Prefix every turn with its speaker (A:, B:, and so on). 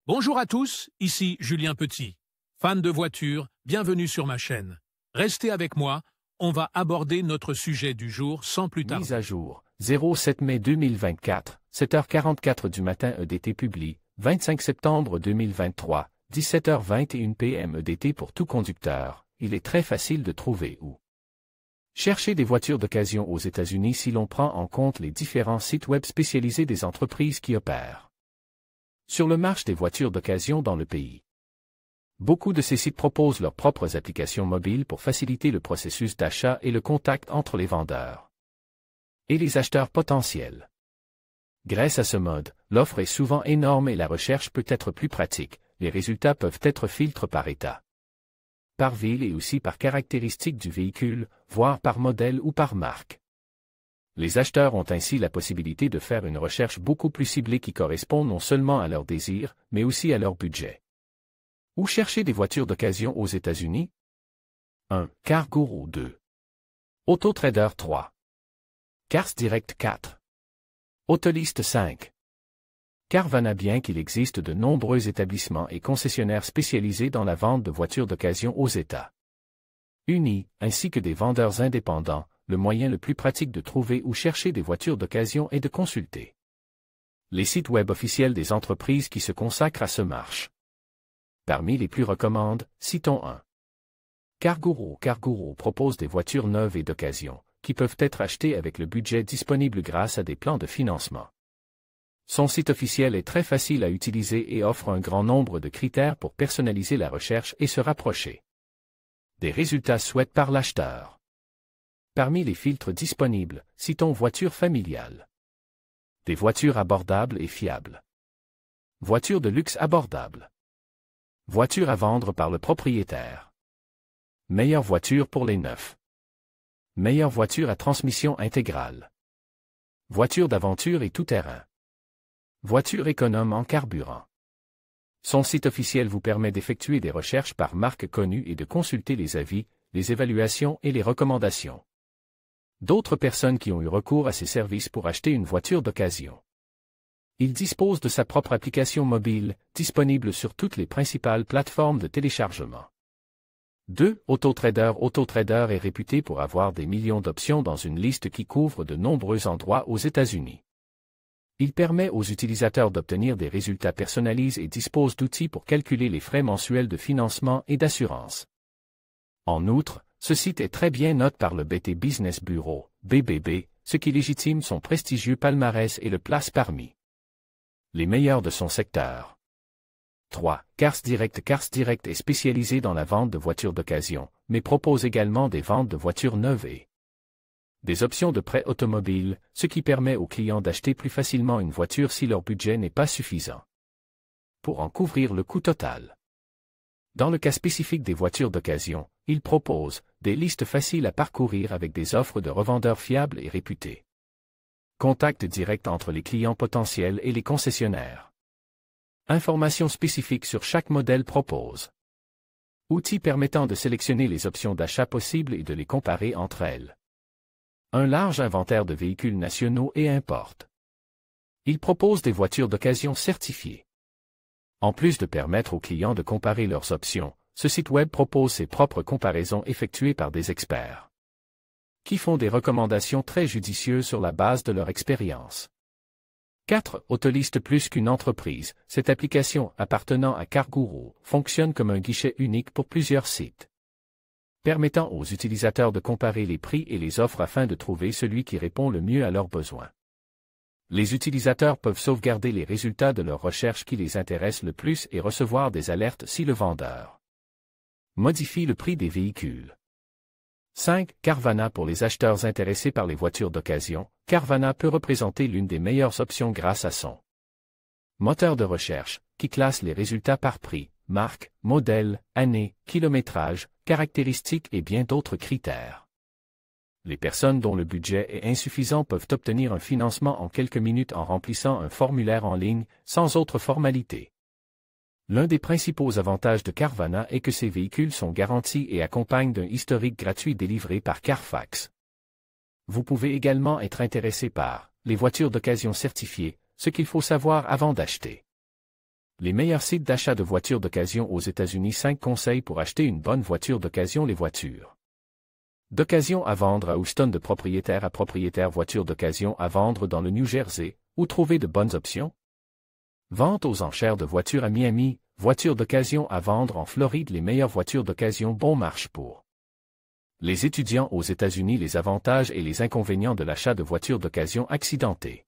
A: Bonjour à tous, ici Julien Petit. Fan de voitures, bienvenue sur ma chaîne. Restez avec moi, on va aborder notre sujet du jour sans plus tarder.
B: Mise à jour, 07 mai 2024, 7h44 du matin EDT publie, 25 septembre 2023, 17h21 PM EDT pour tout conducteur, il est très facile de trouver où chercher des voitures d'occasion aux États-Unis si l'on prend en compte les différents sites web spécialisés des entreprises qui opèrent sur le marché des voitures d'occasion dans le pays. Beaucoup de ces sites proposent leurs propres applications mobiles pour faciliter le processus d'achat et le contact entre les vendeurs et les acheteurs potentiels. Grâce à ce mode, l'offre est souvent énorme et la recherche peut être plus pratique. Les résultats peuvent être filtrés par état, par ville et aussi par caractéristiques du véhicule, voire par modèle ou par marque. Les acheteurs ont ainsi la possibilité de faire une recherche beaucoup plus ciblée qui correspond non seulement à leurs désirs, mais aussi à leur budget. Où chercher des voitures d'occasion aux États-Unis? 1. CarGurus 2. Autotrader 3. Cars Direct 4. Autolist 5. Carvana. Bien qu'il existe de nombreux établissements et concessionnaires spécialisés dans la vente de voitures d'occasion aux États-Unis, ainsi que des vendeurs indépendants, le moyen le plus pratique de trouver ou chercher des voitures d'occasion est de consulter les sites web officiels des entreprises qui se consacrent à ce marché. Parmi les plus recommandés, citons 1. CarGurus. CarGurus propose des voitures neuves et d'occasion, qui peuvent être achetées avec le budget disponible grâce à des plans de financement. Son site officiel est très facile à utiliser et offre un grand nombre de critères pour personnaliser la recherche et se rapprocher des résultats souhaités par l'acheteur. Parmi les filtres disponibles, citons voitures familiales. Des voitures abordables et fiables. Voitures de luxe abordables. Voitures à vendre par le propriétaire. Meilleure voiture pour les neufs. Meilleure voiture à transmission intégrale. Voiture d'aventure et tout-terrain. Voiture économe en carburant. Son site officiel vous permet d'effectuer des recherches par marque connue et de consulter les avis, les évaluations et les recommandations d'autres personnes qui ont eu recours à ces services pour acheter une voiture d'occasion. Il dispose de sa propre application mobile, disponible sur toutes les principales plateformes de téléchargement. 2. Autotrader. Autotrader est réputé pour avoir des millions d'options dans une liste qui couvre de nombreux endroits aux États-Unis. Il permet aux utilisateurs d'obtenir des résultats personnalisés et dispose d'outils pour calculer les frais mensuels de financement et d'assurance. En outre, ce site est très bien noté par le BT Business Bureau, BBB, ce qui légitime son prestigieux palmarès et le place parmi les meilleurs de son secteur. 3. Cars Direct. Cars Direct est spécialisé dans la vente de voitures d'occasion, mais propose également des ventes de voitures neuves et des options de prêt automobile, ce qui permet aux clients d'acheter plus facilement une voiture si leur budget n'est pas suffisant pour en couvrir le coût total. Dans le cas spécifique des voitures d'occasion, il propose des listes faciles à parcourir avec des offres de revendeurs fiables et réputés. Contact direct entre les clients potentiels et les concessionnaires. Informations spécifiques sur chaque modèle propose. Outils permettant de sélectionner les options d'achat possibles et de les comparer entre elles. Un large inventaire de véhicules nationaux et importe. Il propose des voitures d'occasion certifiées. En plus de permettre aux clients de comparer leurs options, ce site web propose ses propres comparaisons effectuées par des experts qui font des recommandations très judicieuses sur la base de leur expérience. 4. Autolist. Plus qu'une entreprise, cette application appartenant à CarGurus fonctionne comme un guichet unique pour plusieurs sites, permettant aux utilisateurs de comparer les prix et les offres afin de trouver celui qui répond le mieux à leurs besoins. Les utilisateurs peuvent sauvegarder les résultats de leurs recherches qui les intéressent le plus et recevoir des alertes si le vendeur modifie le prix des véhicules. 5. Carvana. Pour les acheteurs intéressés par les voitures d'occasion, Carvana peut représenter l'une des meilleures options grâce à son moteur de recherche, qui classe les résultats par prix, marque, modèle, année, kilométrage, caractéristiques et bien d'autres critères. Les personnes dont le budget est insuffisant peuvent obtenir un financement en quelques minutes en remplissant un formulaire en ligne, sans autre formalité. L'un des principaux avantages de Carvana est que ces véhicules sont garantis et accompagnent d'un historique gratuit délivré par Carfax. Vous pouvez également être intéressé par les voitures d'occasion certifiées, ce qu'il faut savoir avant d'acheter. Les meilleurs sites d'achat de voitures d'occasion aux États-Unis. 5 conseils pour acheter une bonne voiture d'occasion. Les voitures d'occasion à vendre à Houston. De propriétaire à propriétaire. Voitures d'occasion à vendre dans le New Jersey. Où trouver de bonnes options? Vente aux enchères de voitures à Miami. Voitures d'occasion à vendre en Floride. Les meilleures voitures d'occasion. Bon marche pour les étudiants aux États-Unis. Les avantages et les inconvénients de l'achat de voitures d'occasion accidentées.